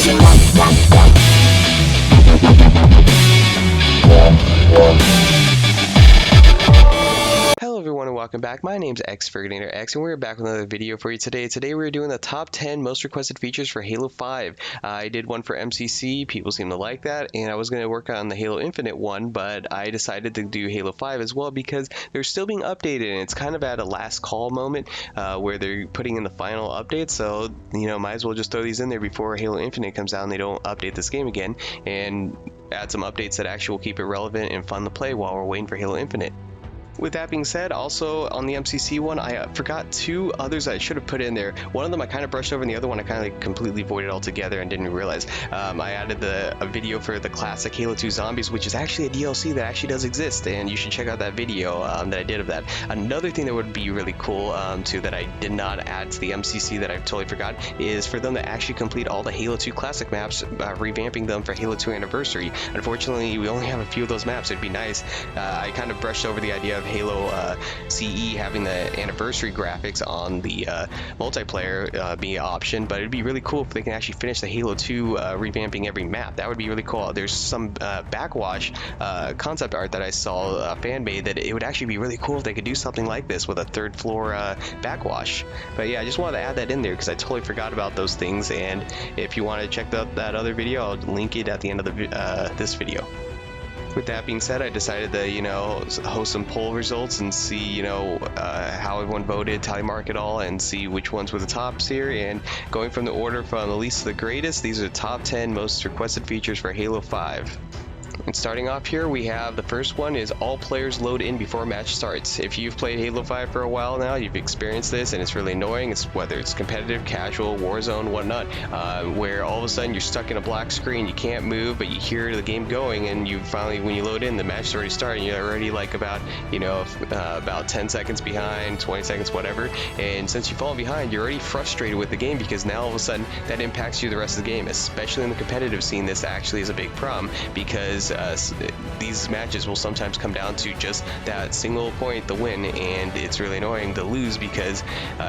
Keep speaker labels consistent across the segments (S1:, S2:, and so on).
S1: Hello everyone and welcome back. My name's X and we're back with another video for you today. Today we're doing the top 10 most requested features for Halo 5. I did one for MCC, people seem to like that, and I was going to work on the Halo Infinite one, but I decided to do Halo 5 as well because they're still being updated and it's kind of at a last call moment where they're putting in the final update, so might as well just throw these in there before Halo Infinite comes out and they don't update this game again, and add some updates that actually will keep it relevant and fun to play while we're waiting for Halo Infinite. With that being said, also on the MCC one, I forgot two others that I should have put in there. One of them I kind of brushed over, and the other one I kind of completely voided altogether and didn't realize. I added a video for the classic Halo 2 Zombies, which is actually a DLC that actually does exist, and you should check out that video that I did of that. Another thing that would be really cool, too, that I did not add to the MCC that I totally forgot, is for them to actually complete all the Halo 2 classic maps, revamping them for Halo 2 Anniversary. Unfortunately, we only have a few of those maps. It'd be nice. I kind of brushed over the idea of Halo CE having the anniversary graphics on the multiplayer be an option, but it'd be really cool if they can actually finish the Halo 2 revamping every map. That would be really cool. There's some backwash concept art that I saw fan made that it would actually be really cool if they could do something like this with a third floor backwash. But yeah, I just wanted to add that in there because I totally forgot about those things, and if you want to check out that other video, I'll link it at the end of this video. With that being said, I decided to, host some poll results and see, how everyone voted, tally mark it all, and see which ones were the tops here. And going from the order from the least to the greatest, these are the top 10 most requested features for Halo 5. And starting off here, we have the first one is all players load in before a match starts. If you've played Halo 5 for a while now, you've experienced this, and it's really annoying. It's whether it's competitive, casual, Warzone, whatnot, where all of a sudden you're stuck in a black screen, you can't move, but you hear the game going, and you finally, when you load in, the match is already starting. You're already like about 10 seconds behind, 20 seconds, whatever. And since you've fallen behind, you're already frustrated with the game because now all of a sudden that impacts you the rest of the game. Especially in the competitive scene, this actually is a big problem because these matches will sometimes come down to just that single point, the win, and it's really annoying to lose because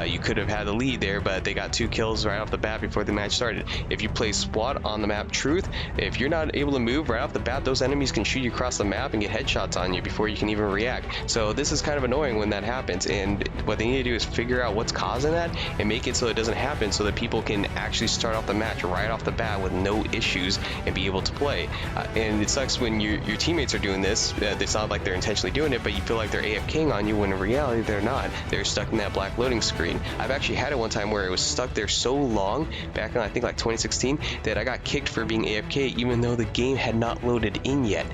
S1: you could have had the lead there, but they got 2 kills right off the bat before the match started. If you play SWAT on the map Truth, if you're not able to move right off the bat, those enemies can shoot you across the map and get headshots on you before you can even react. So this is kind of annoying when that happens, and what they need to do is figure out what's causing that and make it so it doesn't happen, so that people can actually start off the match right off the bat with no issues and be able to play. And it sucks when your teammates are doing this. It's not like they're intentionally doing it, but you feel like they're AFKing on you when in reality they're not. They're stuck in that black loading screen. I've actually had it one time where it was stuck there so long, back in I think like 2016, that I got kicked for being AFK even though the game had not loaded in yet.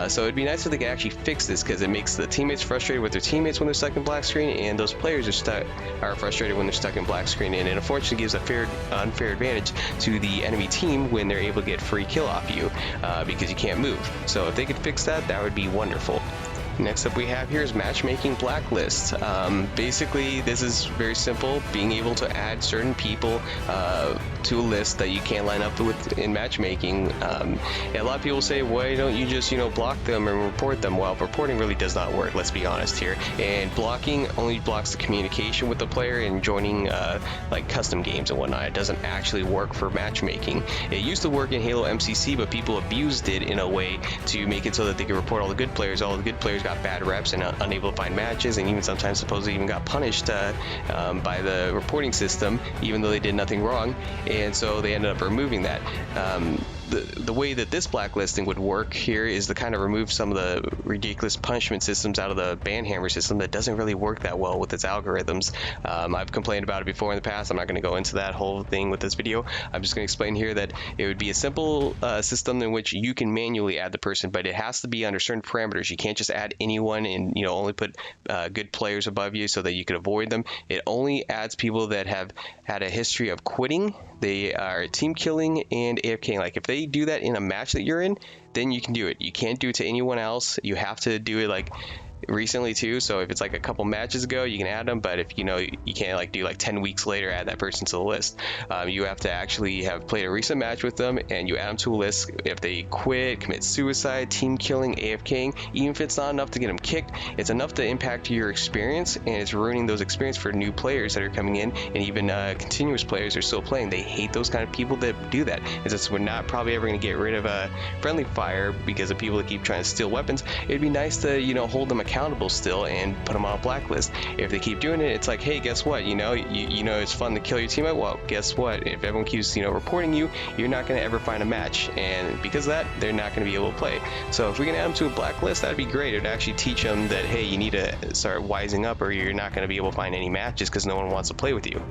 S1: So it'd be nice if they could actually fix this, because it makes the teammates frustrated with their teammates when they're stuck in black screen, and those players are frustrated when they're stuck in black screen, and it unfortunately gives a unfair advantage to the enemy team when they're able to get free kill off you because you can't move. So if they could fix that, that would be wonderful. Next up we have here is Matchmaking Blacklist. Basically, this is very simple, being able to add certain people to a list that you can't line up with in matchmaking. A lot of people say, why don't you just block them and report them? Well, reporting really does not work, let's be honest here. And blocking only blocks the communication with the player and joining like custom games and whatnot. It doesn't actually work for matchmaking. It used to work in Halo MCC, but people abused it in a way to make it so that they could report all the good players. All the good players got bad reps and unable to find matches, and even sometimes supposedly even got punished by the reporting system, even though they did nothing wrong, and so they ended up removing that. The way that this blacklisting would work here is to kind of remove some of the ridiculous punishment systems out of the banhammer system that doesn't really work that well with its algorithms. I've complained about it before in the past. I'm not going to go into that whole thing with this video. I'm just going to explain here that it would be a simple system in which you can manually add the person, but it has to be under certain parameters. You can't just add anyone and only put good players above you so that you could avoid them. It only adds people that have had a history of quitting, they are team killing, and AFKing. Like if they do that in a match that you're in, then you can do it. You can't do it to anyone else. You have to do it like recently too, so if it's like a couple matches ago, you can add them, but if you can't like do like 10 weeks later add that person to the list. You have to actually have played a recent match with them, and you add them to a list. If they quit, commit suicide, team killing, AFKing, even if it's not enough to get them kicked, it's enough to impact your experience, and it's ruining those experience for new players that are coming in, and even continuous players are still playing. They hate those kind of people that do that. It's just, we're not probably ever going to get rid of friendly fire because of people that keep trying to steal weapons. It'd be nice to hold them accountable still and put them on a blacklist. If they keep doing it, it's like, hey, guess what? It's fun to kill your teammate. Well, guess what? If everyone keeps reporting you, you're not going to ever find a match, and because of that, they're not going to be able to play. So if we can add them to a blacklist, that'd be great. It'd actually teach them that, hey, you need to start wising up, or you're not going to be able to find any matches because no one wants to play with you.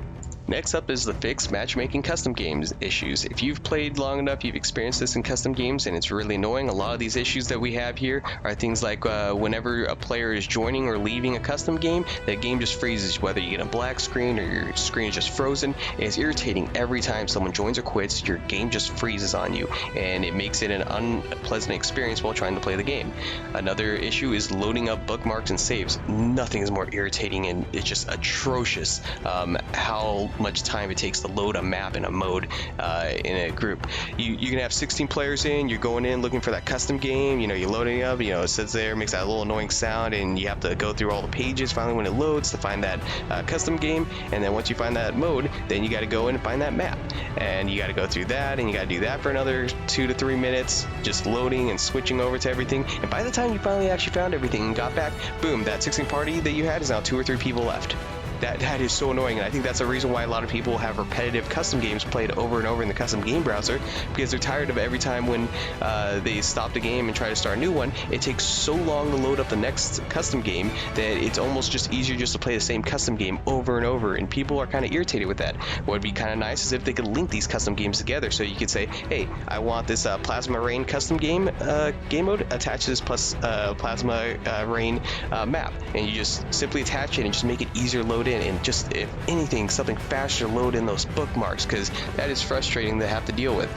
S1: Next up is the fixed matchmaking custom games issues. If you've played long enough, you've experienced this in custom games, and it's really annoying. A lot of these issues that we have here are things like whenever a player is joining or leaving a custom game, that game just freezes, whether you get a black screen or your screen is just frozen. It's irritating. Every time someone joins or quits, your game just freezes on you, and it makes it an unpleasant experience while trying to play the game. Another issue is loading up bookmarks and saves. Nothing is more irritating, and it's just atrocious how much time it takes to load a map in a mode in a group. You can have 16 players in, you're going in looking for that custom game, you're loading up, it sits there, makes that little annoying sound, and you have to go through all the pages finally when it loads to find that custom game, and then once you find that mode, then you got to go in and find that map, and you got to go through that, and you got to do that for another 2 to 3 minutes, just loading and switching over to everything, and by the time you finally actually found everything and got back, boom, that 16 party that you had is now 2 or 3 people left. That is so annoying, and I think that's the reason why a lot of people have repetitive custom games played over and over in the custom game browser, because they're tired of every time when they stop the game and try to start a new one, it takes so long to load up the next custom game that it's almost just easier just to play the same custom game over and over, and people are kind of irritated with that. What would be kind of nice is if they could link these custom games together, so you could say, hey, I want this Plasma Rain custom game mode attached to this Plasma Rain map, and you just simply attach it and just make it easier to load in, and just, if anything, something faster load in those bookmarks, because that is frustrating to have to deal with,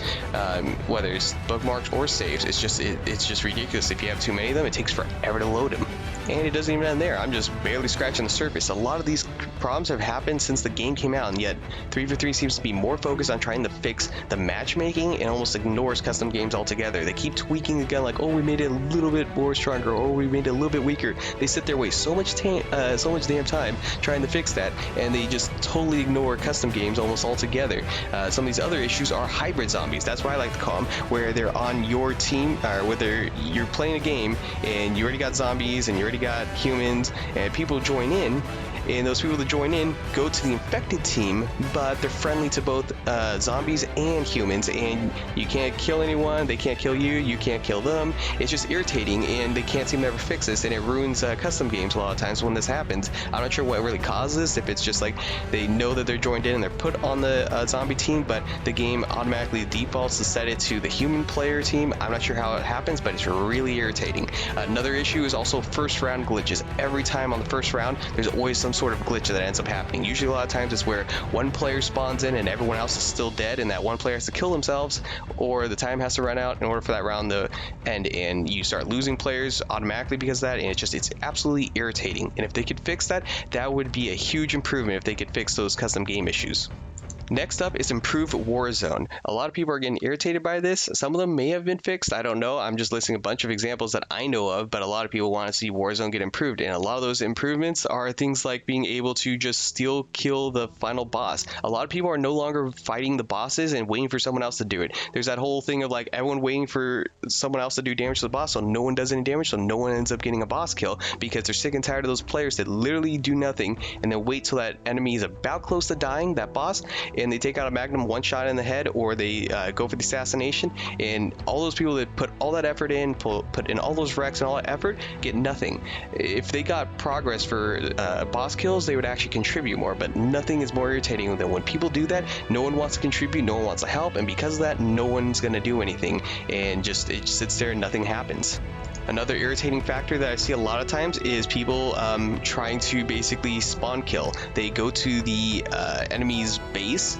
S1: whether it's bookmarks or saves. It's just ridiculous. If you have too many of them, it takes forever to load them, and it doesn't even end there. I'm just barely scratching the surface. A lot of these problems have happened since the game came out, and yet 343 seems to be more focused on trying to fix the matchmaking and almost ignores custom games altogether. They keep tweaking the gun, like, oh, we made it a little bit more stronger, or we made it a little bit weaker. They sit there, waste so much damn time trying to fix that, and they just totally ignore custom games almost altogether. Some of these other issues are hybrid zombies. That's why I like to call them, where they're on your team, or whether you're playing a game and you already got zombies and you already got humans, and people join in, and those people that join in go to the infected team, but they're friendly to both zombies and humans, and you can't kill anyone, they can't kill you, you can't kill them. It's just irritating, and they can't seem to ever fix this, and it ruins custom games a lot of times when this happens. I'm not sure what really causes this, if it's just like they know that they're joined in and they're put on the zombie team, but the game automatically defaults to set it to the human player team. I'm not sure how it happens, but it's really irritating. Another issue is also first round glitches. Every time on the first round, there's always some sort of glitch that ends up happening. Usually a lot of times it's where one player spawns in and everyone else is still dead, and that one player has to kill themselves, or the time has to run out in order for that round to end, and you start losing players automatically because of that, and it's absolutely irritating. And if they could fix that, that would be a huge improvement if they could fix those custom game issues. Next up is improved Warzone. A lot of people are getting irritated by this. Some of them may have been fixed. I don't know. I'm just listing a bunch of examples that I know of, but a lot of people want to see Warzone get improved. And a lot of those improvements are things like being able to just steal kill the final boss. A lot of people are no longer fighting the bosses and waiting for someone else to do it. There's that whole thing of like everyone waiting for someone else to do damage to the boss, so no one does any damage, so no one ends up getting a boss kill, because they're sick and tired of those players that literally do nothing and then wait till that enemy is about close to dying, that boss, and they take out a magnum one shot in the head, or they go for the assassination, and all those people that put all that effort in, put in all those wrecks and all that effort, get nothing. If they got progress for boss kills, they would actually contribute more, but nothing is more irritating than when people do that. No one wants to contribute, no one wants to help, and because of that, no one's going to do anything, and it just sits there and nothing happens. Another irritating factor that I see a lot of times is people trying to basically spawn kill. They go to the enemy's base.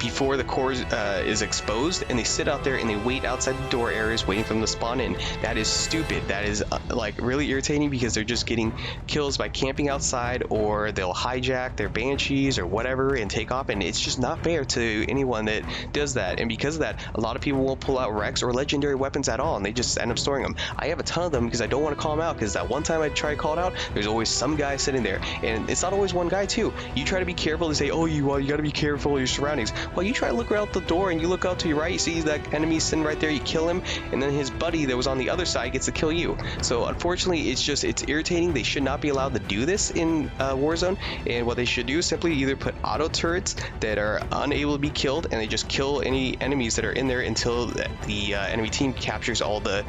S1: before the core is exposed, and they sit out there and they wait outside the door areas waiting for them to spawn in. That is stupid. That is like really irritating because they're just getting kills by camping outside, or they'll hijack their banshees or whatever and take off, and it's just not fair to anyone that does that. And because of that, a lot of people won't pull out Rex or legendary weapons at all, and they just end up storing them. I have a ton of them because I don't want to call them out, because that one time I try to call it out, there's always some guy sitting there, and it's not always one guy too. You try to be careful to say, oh, you got to be careful of your surroundings. Well, you try to look out the door and you look out to your right, you see that enemy sitting right there, you kill him, and then his buddy that was on the other side gets to kill you. So unfortunately, it's irritating. They should not be allowed to do this in Warzone, and what they should do is simply either put auto turrets that are unable to be killed, and they just kill any enemies that are in there until the enemy team captures all the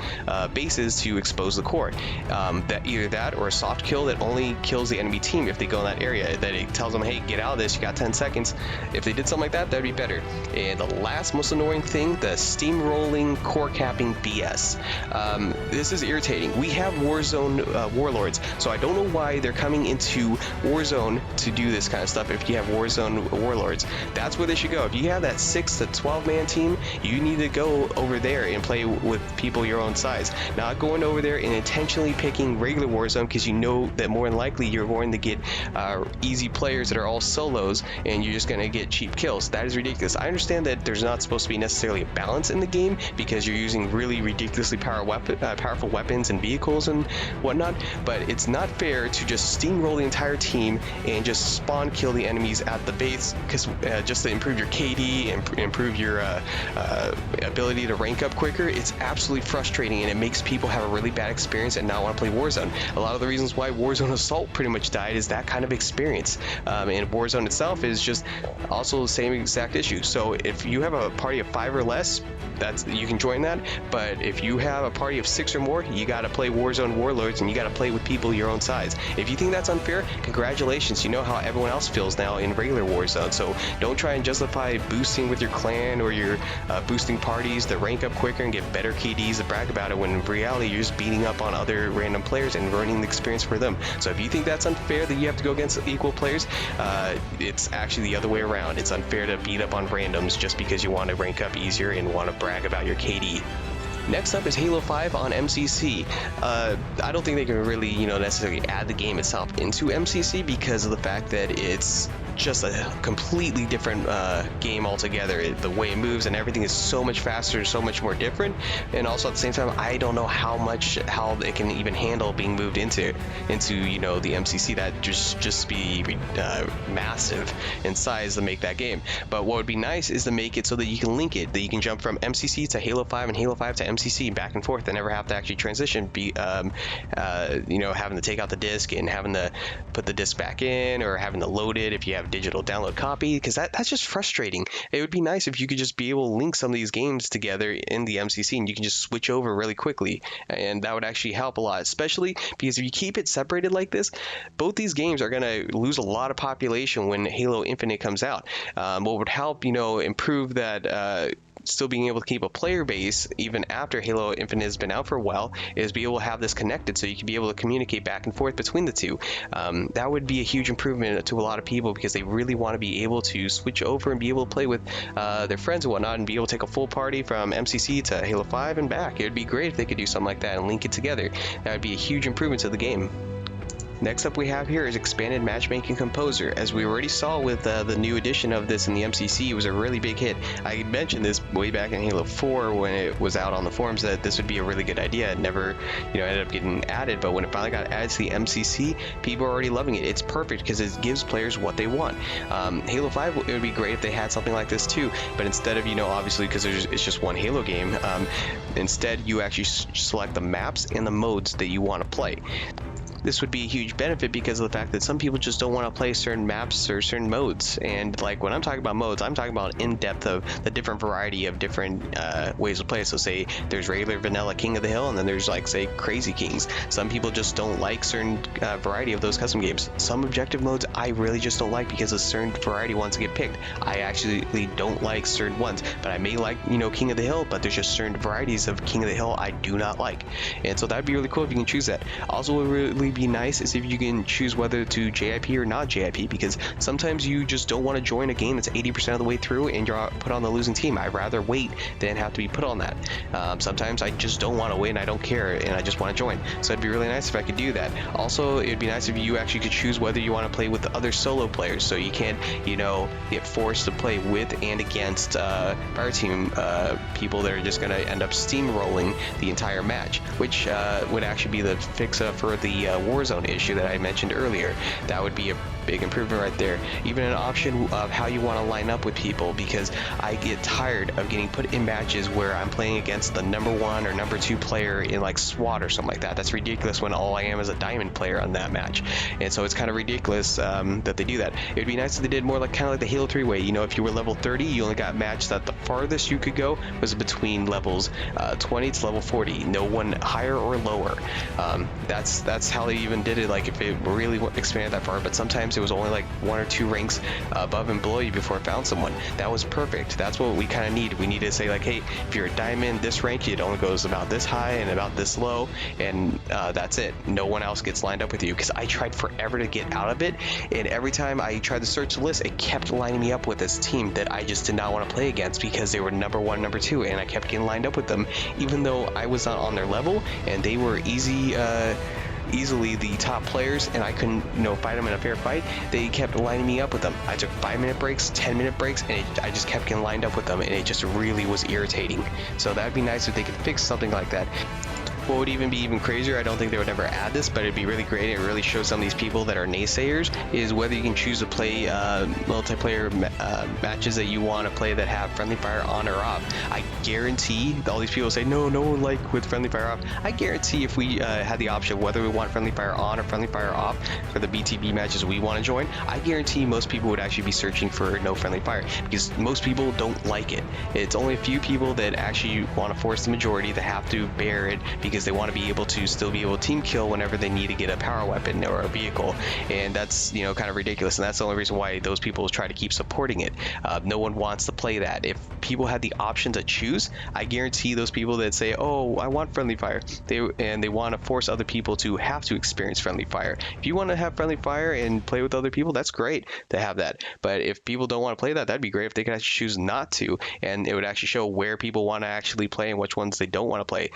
S1: bases to expose the core. Either that or a soft kill that only kills the enemy team if they go in that area, that it tells them, hey, get out of this, you got 10 seconds. If they did something like that, that'd be better. And the last most annoying thing, the steamrolling core capping BS. This is irritating. We have Warzone warlords, so I don't know why they're coming into Warzone to do this kind of stuff. If you have Warzone warlords, that's where they should go. If you have that 6 to 12 man team, you need to go over there and play with people your own size, not going over there and intentionally picking regular Warzone, because you know that more than likely you're going to get easy players that are all solos, and you're just going to get cheap kills. That is ridiculous. I understand that there's not supposed to be necessarily a balance in the game because you're using really ridiculously powerful weapons and vehicles and whatnot, but it's not fair to just steamroll the entire team and just spawn kill the enemies at the base, because just to improve your KD and improve your ability to rank up quicker. It's absolutely frustrating, and it makes people have a really bad experience and not want to play Warzone. A lot of the reasons why Warzone Assault pretty much died is that kind of experience, and Warzone itself is just also the same exact issue. So if you have a party of 5 or less, you can join that, but if you have a party of 6 or more, you got to play Warzone Warlords, and you got to play with people your own size. If you think that's unfair, congratulations, you know how everyone else feels now in regular Warzone. So don't try and justify boosting with your clan or your boosting parties to rank up quicker and get better KDs to brag about it, when in reality you're just beating up on other random players and ruining the experience for them. So if you think that's unfair, that you have to go against equal players, it's actually the other way around. It's unfair to beat up on randoms just because you want to rank up easier and want to brag about your KD. Next up is Halo 5 on MCC. I don't think they can really, necessarily add the game itself into MCC because of the fact that it's just a completely different game altogether. The way it moves and everything is so much faster, so much more different, and also at the same time, I don't know how it can even handle being moved into the MCC. That just be massive in size to make that game. But what would be nice is to make it so that you can link it, that you can jump from MCC to Halo 5 and Halo 5 to MCC back and forth, and never have to actually transition. Having to take out the disc and having to put the disc back in, or having to load it if you have digital download copy, because that's just frustrating. It would be nice if you could just be able to link some of these games together in the MCC, and you can just switch over really quickly, and that would actually help a lot, especially because if you keep it separated like this, both these games are going to lose a lot of population when Halo Infinite comes out. What would help, improve that still being able to keep a player base even after Halo Infinite has been out for a while, is be able to have this connected so you can be able to communicate back and forth between the two. That would be a huge improvement to a lot of people, because they really want to be able to switch over and be able to play with their friends and whatnot, and be able to take a full party from MCC to Halo 5 and back. It would be great if they could do something like that and link it together. That would be a huge improvement to the game. Next up we have here is Expanded Matchmaking Composer. As we already saw with the new edition of this in the MCC, it was a really big hit. I mentioned this way back in Halo 4 when it was out on the forums, that this would be a really good idea. It never ended up getting added, but when it finally got added to the MCC, people are already loving it. It's perfect because it gives players what they want. Halo 5, it would be great if they had something like this too, but instead of, obviously because it's just one Halo game, instead you actually select the maps and the modes that you want to play. This would be a huge benefit because of the fact that some people just don't want to play certain maps or certain modes. And like when I'm talking about modes, I'm talking about in depth of the different variety of different ways to play. So say there's regular vanilla King of the Hill, and then there's like say Crazy Kings. Some people just don't like certain variety of those custom games. Some objective modes I really just don't like because a certain variety wants to get picked. I actually don't like certain ones, but I may like King of the Hill, but there's just certain varieties of King of the Hill I do not like. And so that'd be really cool if you can choose that. Also, what would really would be nice is if you can choose whether to JIP or not JIP, because sometimes you just don't want to join a game that's 80% of the way through and you're put on the losing team. I'd rather wait than have to be put on that. Sometimes I just don't want to wait and I don't care and I just want to join. So it'd be really nice if I could do that. Also, it'd be nice if you actually could choose whether you want to play with the other solo players, so you can't, get forced to play with and against fire team people that are just going to end up steamrolling the entire match, which would actually be the fix for the Warzone issue that I mentioned earlier. That would be a big improvement right there. Even an option of how you want to line up with people, because I get tired of getting put in matches where I'm playing against the #1 or #2 player in like SWAT or something like that. That's ridiculous when all I am is a diamond player on that match, and so it's kind of ridiculous that they do that. It would be nice if they did more like kind of like the Halo 3 way. If you were level 30, you only got matched that the farthest you could go was between levels 20 to level 40, no one higher or lower. That's how they even did it, like if it really expanded that far, but sometimes it was only like 1 or 2 ranks above and below you before I found someone. That was perfect. That's what we kind of need. We need to say like, hey, if you're a diamond this rank, it only goes about this high and about this low, and that's it. No one else gets lined up with you, because I tried forever to get out of it, and every time I tried to search the list, it kept lining me up with this team that I just did not want to play against because they were #1, #2, and I kept getting lined up with them even though I was not on their level and they were easily the top players, and I couldn't fight them in a fair fight. They kept lining me up with them. I took 5-minute breaks, 10-minute breaks, and I just kept getting lined up with them, and it just really was irritating. So that'd be nice if they could fix something like that. What would even be even crazier, I don't think they would ever add this, but it'd be really great and it really shows some of these people that are naysayers, is whether you can choose to play multiplayer matches that you want to play that have friendly fire on or off. I guarantee all these people say no one like with friendly fire off. I guarantee if we had the option whether we want friendly fire on or friendly fire off for the BTB matches we want to join, I guarantee most people would actually be searching for no friendly fire, because most people don't like it. It's only a few people that actually want to force the majority that have to bear it, because they want to be able to still be able to team kill whenever they need to get a power weapon or a vehicle, and that's kind of ridiculous, and that's the only reason why those people try to keep supporting it. No one wants to play that. If people had the option to choose, I guarantee those people that say, oh, I want friendly fire, they want to force other people to have to experience friendly fire. If you want to have friendly fire and play with other people, that's great to have that, but if people don't want to play that, that'd be great if they could actually choose not to, and it would actually show where people want to actually play and which ones they don't want to play.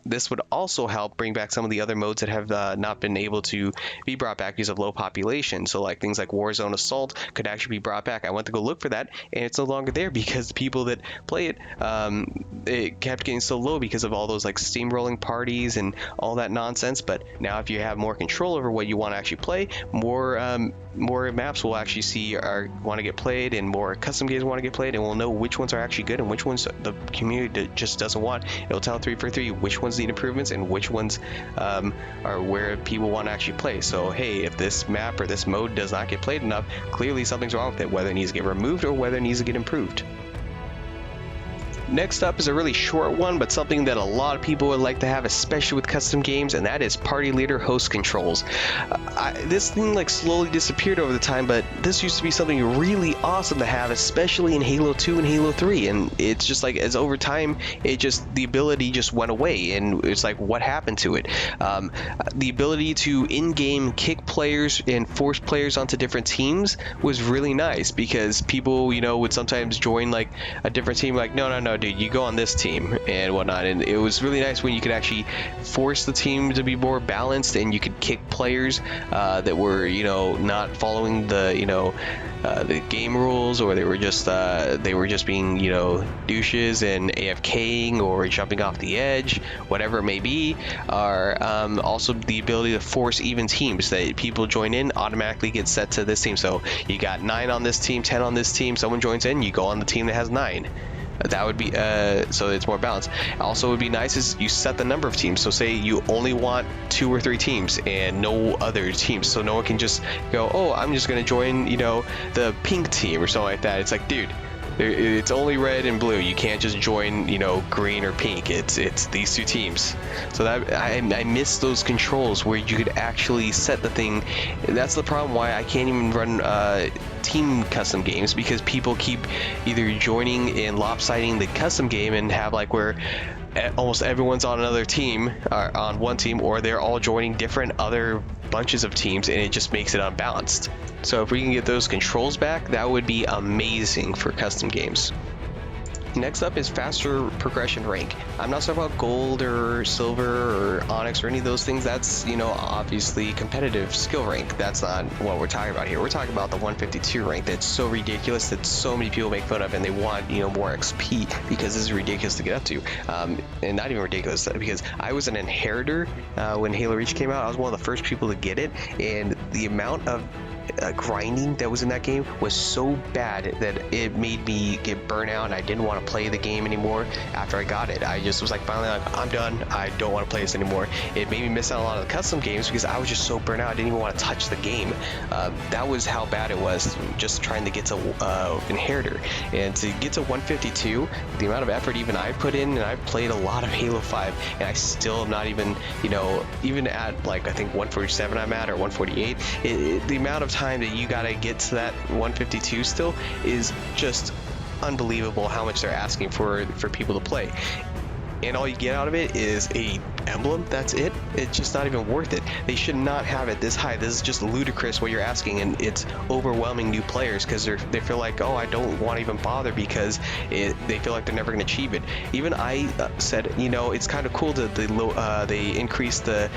S1: This would also help bring back some of the other modes that have not been able to be brought back because of low population. So like things like Warzone Assault could actually be brought back. I went to go look for that, and it's no longer there because the people that play it, it kept getting so low because of all those like steamrolling parties and all that nonsense. But now if you have more control over what you want to actually play, more maps will actually see want to get played, and more custom games want to get played, and we'll know which ones are actually good and which ones the community just doesn't want. It'll tell 343 which ones need improvements and which ones are where people want to actually play. So hey, if this map or this mode does not get played enough, clearly something's wrong with it, whether it needs to get removed or whether it needs to get improved. Next up is a really short one, but something that a lot of people would like to have, especially with custom games, and that is party leader host controls. This thing like slowly disappeared over the time, but this used to be something really awesome to have, especially in Halo 2 and Halo 3, and it's just like as over time, the ability just went away, and it's like what happened to it? The ability to in-game kick players and force players onto different teams was really nice, because people would sometimes join like a different team, like no dude, you go on this team and whatnot, and it was really nice when you could actually force the team to be more balanced, and you could kick players that were not following the game rules, or they were just being douches and AFKing or jumping off the edge, whatever it may be. Or also the ability to force even teams, that people join in automatically get set to this team. So you got 9 on this team, 10 on this team, someone joins in, you go on the team that has 9. That would be so it's more balanced. Also, would be nice is you set the number of teams. So say you only want 2 or 3 teams and no other teams, so no one can just go, oh, I'm just gonna join the pink team or something like that. It's like, dude, it's only red and blue. You can't just join green or pink. It's these 2 teams. So that I miss those controls where you could actually set the thing. That's the problem why I can't even run team custom games, because people keep either joining and lopsiding the custom game and have like where almost everyone's on another team, on one team, or they're all joining different other bunches of teams, and it just makes it unbalanced. So if we can get those controls back, that would be amazing for custom games. Next up is faster progression rank. I'm not talking about gold or silver or onyx or any of those things. That's, you know, obviously competitive skill rank. That's not what we're talking about here. We're talking about the 152 rank that's so ridiculous that so many people make fun of, and they want, you know, more XP because this is ridiculous to get up to. And not even ridiculous, because I was an inheritor when Halo Reach came out. I was one of the first people to get it, and the amount of grinding that was in that game was so bad that it made me get burnt out, and I didn't want to play the game anymore after I got it. I just was like, finally, like, I'm done. I don't want to play this anymore. It made me miss out on a lot of the custom games because I was just so burnt out. I didn't even want to touch the game. That was how bad it was, just trying to get to inheritor. And to get to 152, the amount of effort even I put in, and I've played a lot of Halo 5, and I still am not even, you know, even at like, I think 147 I'm at, or 148, the amount of time that you gotta get to that 152 still is just unbelievable how much they're asking for people to play. And all you get out of it is a emblem. That's it. It's just not even worth it. They should not have it this high. This is just ludicrous what you're asking, and it's overwhelming new players because they feel like, oh, I don't want to even bother because they feel like they're never going to achieve it. Even I said, you know, it's kind of cool that they increased the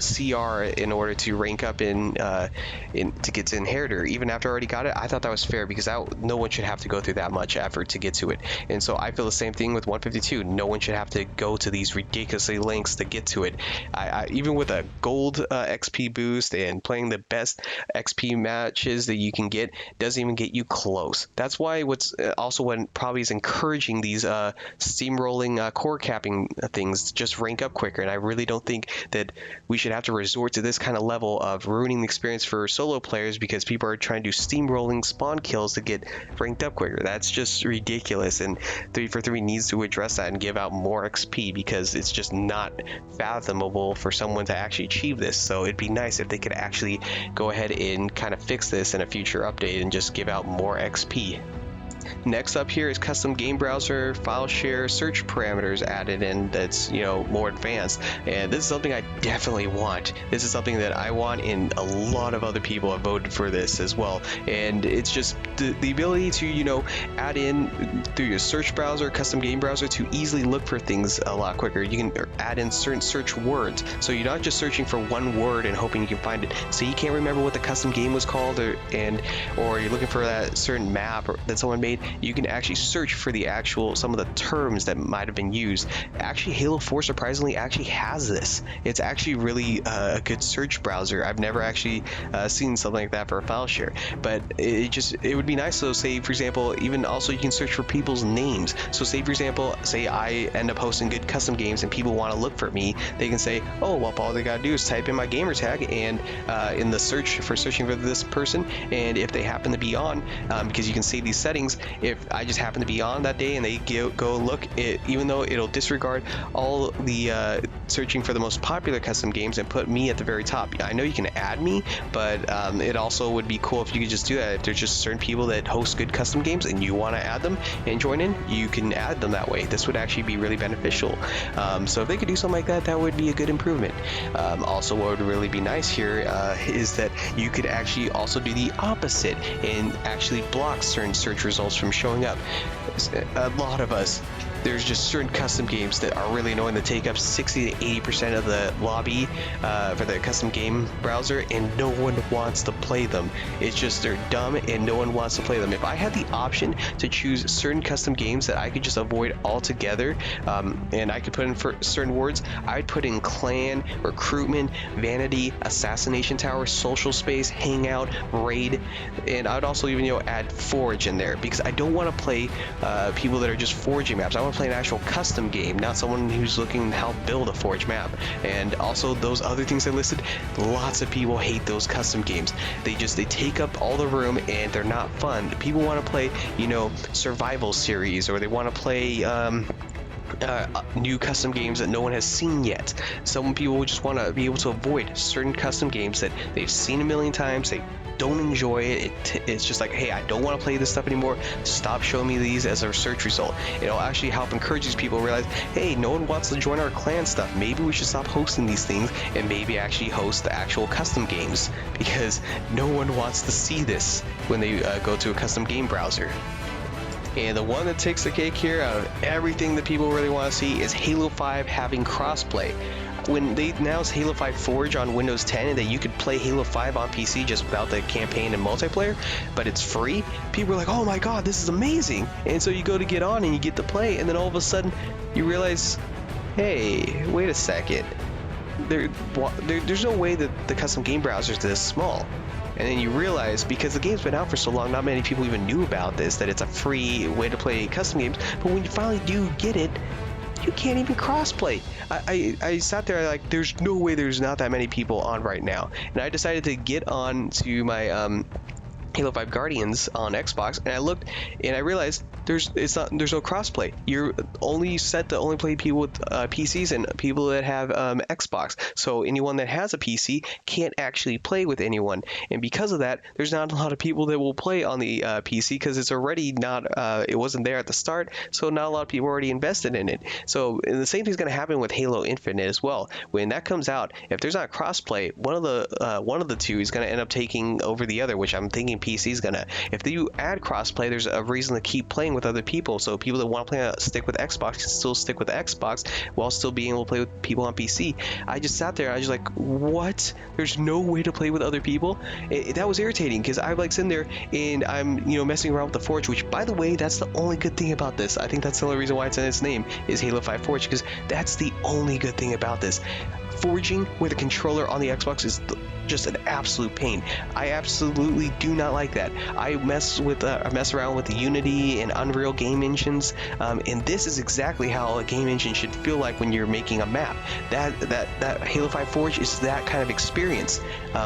S1: CR in order to rank up in to get to inheritor. Even after I already got it, I thought that was fair because no one should have to go through that much effort to get to it. And so I feel the same thing with 152. No one should have to go to these ridiculously lengths to get to it. I even with a gold XP boost and playing the best XP matches that you can get, doesn't even get you close. That's why what's also what probably is encouraging these steamrolling core capping things just rank up quicker. And I really don't think that we should have to resort to this kind of level of ruining the experience for solo players because people are trying to do steamrolling spawn kills to get ranked up quicker. That's just ridiculous, and 343 needs to address that and give out more XP because it's just not fathomable for someone to actually achieve this. So it'd be nice if they could actually go ahead and kind of fix this in a future update and just give out more XP. Next up here is custom game browser, file share, search parameters added in that's, you know, more advanced. And this is something I definitely want. This is something that I want, and a lot of other people have voted for this as well. And it's just the ability to, you know, add in through your search browser, custom game browser, to easily look for things a lot quicker. You can add in certain search words. So you're not just searching for one word and hoping you can find it. So you can't remember what the custom game was called, or you're looking for that certain map that someone made. You can actually search for some of the terms that might have been used. Actually, Halo 4 surprisingly actually has this. It's actually really a good search browser. I've never actually seen something like that for a file share, but it would be nice. So say for example, even also you can search for people's names. So say for example, say I end up hosting good custom games and people want to look for me, they can say, oh, well, all they gotta do is type in my gamer tag and in the search for searching for this person, and if they happen to be on, because you can save these settings, if I just happen to be on that day and they go look, even though it'll disregard all the searching for the most popular custom games and put me at the very top. I know you can add me, but it also would be cool if you could just do that. If there's just certain people that host good custom games and you want to add them and join in, you can add them that way. This would actually be really beneficial. So if they could do something like that, that would be a good improvement. Also, what would really be nice here is that you could actually also do the opposite and actually block certain search results from showing up. A lot of us, there's just certain custom games that are really annoying that take up 60 to 80% of the lobby for the custom game browser, and no one wants to play them. It's just they're dumb and no one wants to play them. If I had the option to choose certain custom games that I could just avoid altogether, and I could put in for certain words, I'd put in clan, recruitment, vanity, assassination tower, social space, hangout, raid, and I'd also even add forge in there, because I don't want to play people that are just forging maps. I want to play an actual custom game, not someone who's looking to help build a forge map. And also those other things I listed, lots of people hate those custom games. They take up all the room and they're not fun. People want to play, survival series, or they want to play new custom games that no one has seen yet. Some people just want to be able to avoid certain custom games that they've seen a million times, they don't enjoy it, it's just like, hey, I don't want to play this stuff anymore, stop showing me these as a search result. It'll actually help encourage these people to realize, hey, no one wants to join our clan stuff, maybe we should stop hosting these things and maybe actually host the actual custom games, because no one wants to see this when they go to a custom game browser. And the one that takes the cake here out of everything that people really want to see is Halo 5 having crossplay. When they announced Halo 5 Forge on Windows 10 and that you could play Halo 5 on PC just without the campaign and multiplayer, but it's free, people were like, oh my god, this is amazing. And so you go to get on and you get to play, and then all of a sudden you realize, hey, wait a second, there's no way that the custom game browser is this small. And then you realize, because the game's been out for so long, not many people even knew about this, that it's a free way to play custom games. But when you finally do get it, you can't even crossplay. I sat there like, there's no way there's not that many people on right now. And I decided to get on to my Halo 5 Guardians on Xbox, and I looked and I realized there's no crossplay. You're only set to only play people with PCs and people that have Xbox. So anyone that has a PC can't actually play with anyone, and because of that, there's not a lot of people that will play on the PC because it's already not it wasn't there at the start, so not a lot of people already invested in it. So and the same thing's going to happen with Halo Infinite as well. When that comes out, if there's not crossplay, one of the two is going to end up taking over the other, which I'm thinking PC is gonna. If you add crossplay, there's a reason to keep playing with other people. So people that want to play stick with Xbox can still stick with Xbox while still being able to play with people on PC. I just sat there. I was just like, what? There's no way to play with other people. That was irritating because I'm like sitting there and I'm messing around with the Forge, which by the way, that's the only good thing about this. I think that's the only reason why it's in its name is Halo 5 Forge, because that's the only good thing about this. Forging with a controller on the Xbox is just an absolute pain. I absolutely do not like that. I mess around with the Unity and Unreal game engines, and this is exactly how a game engine should feel like when you're making a map. That Halo 5 Forge is that kind of experience.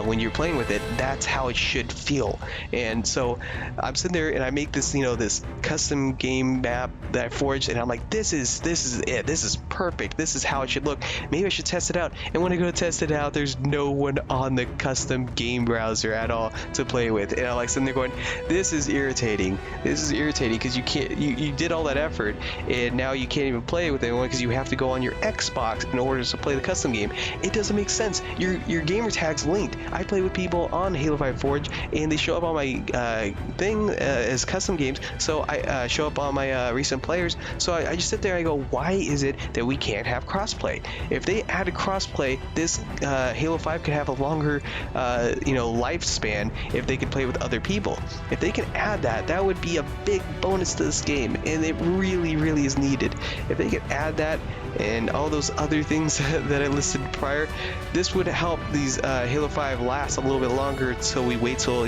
S1: When you're playing with it, that's how it should feel. And so I'm sitting there and I make this this custom game map that I forged, and I'm like, this is it. This is perfect. This is how it should look. Maybe I should test it out. And when I go to test it out, there's no one on the custom game browser at all to play with, and I'm like sitting there going, this is irritating. This is irritating because you did all that effort and now you can't even play with anyone because you have to go on your Xbox in order to play the custom game. It doesn't make sense. Your gamer tag's linked. I play with people on Halo 5 Forge and they show up on my thing as custom games, so I show up on my recent players. So I just sit there and I go, why is it that we can't have crossplay? If they added crossplay, this Halo 5 could have a longer lifespan if they could play with other people. If they can add that, that would be a big bonus to this game, and it really, really is needed. If they could add that and all those other things that I listed prior, this would help these Halo 5 last a little bit longer until we wait till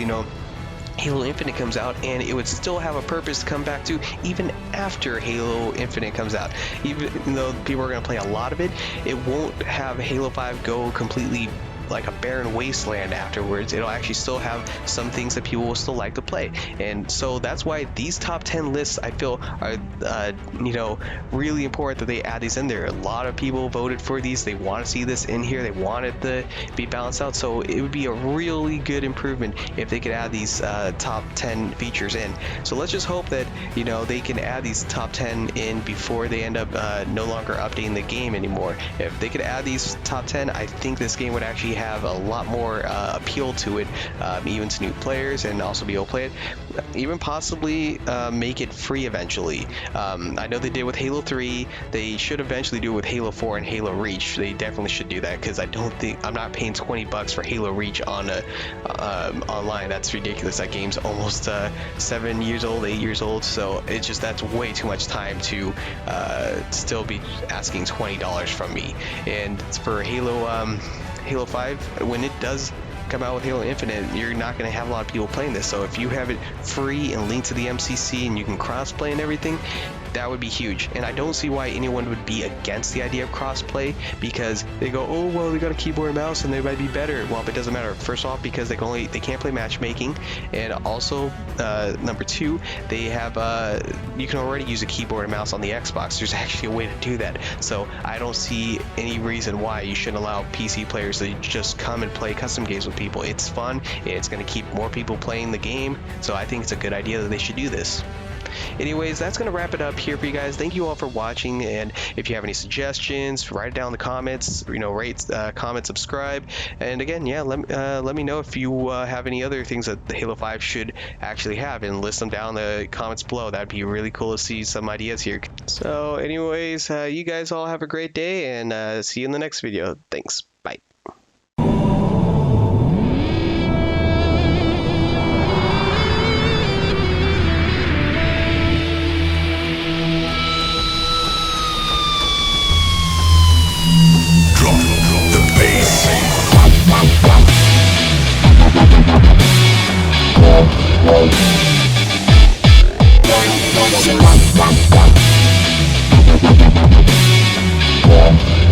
S1: Halo Infinite comes out, and it would still have a purpose to come back to even after Halo Infinite comes out. Even though people are going to play a lot of it, it won't have Halo 5 go completely like a barren wasteland afterwards. It'll actually still have some things that people will still like to play, and so that's why these top 10 lists I feel are really important that they add these in there. A lot of people voted for these. They want to see this in here. They want it to be balanced out, so it would be a really good improvement if they could add these top 10 features in. So let's just hope that they can add these top 10 in before they end up no longer updating the game anymore. If they could add these top 10, I think this game would actually have a lot more appeal to it, even to new players, and also be able to play it, even possibly make it free eventually. I know they did with Halo 3. They should eventually do it with Halo 4 and Halo Reach. They definitely should do that, because I'm not paying $20 for Halo Reach on online. That's ridiculous. That game's almost 7 years old, 8 years old, so it's just, that's way too much time to still be asking $20 from me. And for Halo 5, when it does come out with Halo Infinite, you're not going to have a lot of people playing this. So if you have it free and linked to the MCC and you can cross-play and everything, That would be huge, and I don't see why anyone would be against the idea of crossplay, because they go, oh well, they got a keyboard and mouse and they might be better. Well, it doesn't matter. First off, because they can't play matchmaking, and also number two, they have you can already use a keyboard and mouse on the Xbox. There's actually a way to do that, so I don't see any reason why you shouldn't allow PC players to just come and play custom games with people. It's fun. It's going to keep more people playing the game, so I think it's a good idea that they should do this. Anyways, that's going to wrap it up here for you guys. Thank you all for watching, and if you have any suggestions, write it down in the comments, rate, comment, subscribe, and again, yeah, let me know if you have any other things that the Halo 5 should actually have, and list them down in the comments below. That'd be really cool to see some ideas here. So anyways, you guys all have a great day, and see you in the next video. Thanks. Bye.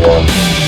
S2: Yeah.